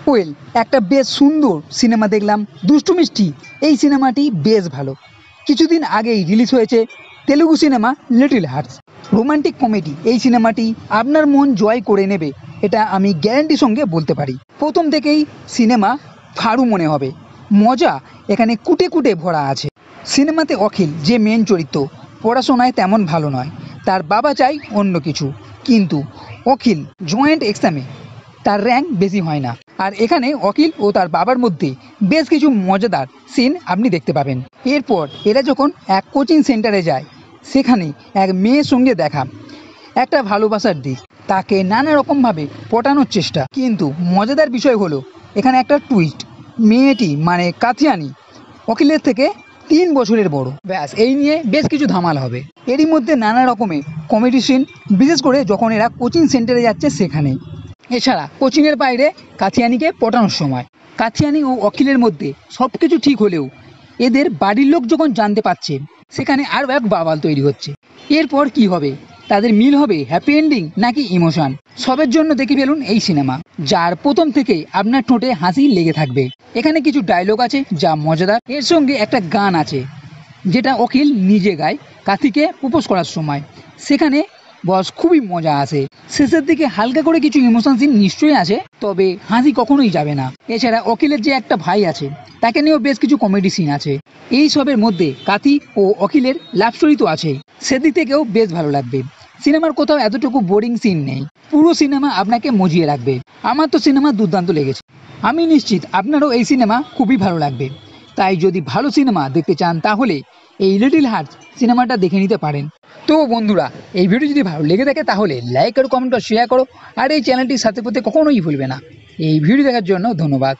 Well, একটা বেশ সুন্দর সিনেমা দেখলাম, দুষ্টু মিষ্টি। এই সিনেমাটি বেশ ভালো। কিছুদিন আগেই রিলিজ হয়েছে Telugu cinema Little Hearts. Romantic comedy. এই সিনেমাটি আপনার মন জয় করে নেবে, এটা আমি গ্যারান্টি সঙ্গে বলতে পারি। প্রথম থেকেই সিনেমা ফাড়ু মনে হবে। মজা এখানে কুটে কুটে ভরা আছে। সিনেমাতে অখিল যে মেন চরিত্র, পড়াশোনায় তেমন ভালো নয়, তার বাবা চাই অন্য কিছু, কিন্তু অখিল জয়েন্ট এক্সামে তার র্যাঙ্ক বেশি হয় না। আর এখানে অখিল ও তার বাবার মধ্যে বেশ কিছু মজাদার সিন আপনি দেখতে পাবেন। এরপর এরা যখন এক কোচিং সেন্টারে যায়, সেখানে এক মেয়ের সঙ্গে দেখা, একটা ভালোবাসার দিক, তাকে নানা রকমভাবে পটানোর চেষ্টা। কিন্তু মজাদার বিষয় হলো এখানে একটা টুইস্ট। মেয়েটি মানে কাথিয়ানি অখিলের থেকে 3 বছরের বড়। ব্যাস, এই নিয়ে বেশ কিছু ধামাল হবে। এরই মধ্যে নানা রকমের কমেডি সিন, বিশেষ করে যখন এরা কোচিং সেন্টারে যাচ্ছে সেখানে। এছাড়া কোচিংয়ের বাইরে কাথিয়ানিকে পটানোর সময় কাথিয়ানি ও অখিলের মধ্যে সব কিছু ঠিক হলেও এদের বাড়ির লোক যখন জানতে পারছে, সেখানে আরও এক বাবাল তৈরি হচ্ছে। এরপর কি হবে, তাদের মিল হবে, হ্যাপি এন্ডিং নাকি ইমোশন, সবের জন্য দেখে ফেলুন এই সিনেমা, যার প্রথম থেকে আপনার ঠোঁটে হাসি লেগে থাকবে। এখানে কিছু ডায়লগ আছে যা মজাদার। এর সঙ্গে একটা গান আছে যেটা অখিল নিজে গায় কাথিকে প্রপোজ করার সময়। সেখানে বস খুবই মজা আসে। শেষের দিকে হালকা করে কিছু ইমোশন সিন নিশ্চয়ই আছে, তবে হাসি কখনোই যাবে না। এছাড়া অখিলের যে একটা ভাই আছে, তাকে নিয়েও বেশ কিছু কমেডি সিন আছে। এই সবের মধ্যে কাথি ও অখিলের লাভ স্টোরি তো আছেই, সেদিক থেকেও বেশ ভালো লাগবে। সিনেমার কোথাও এতটুকু বোরিং সিন নেই, পুরো সিনেমা আপনাকে মজিয়ে রাখবে। আমার তো সিনেমা দুর্দান্ত লেগেছে। আমি নিশ্চিত আপনারও এই সিনেমা খুবই ভালো লাগবে। তাই যদি ভালো সিনেমা দেখতে চান, তাহলে এই লিটল হার্টস সিনেমাটা দেখে নিতে পারেন। তো বন্ধুরা, এই ভিডিও যদি ভালো লেগে থাকে তাহলে লাইক করো, কমেন্ট করো, শেয়ার করো, আর এই চ্যানেলটির সাথে কখনোই ভুলবে না। এই ভিডিও দেখার জন্য ধন্যবাদ।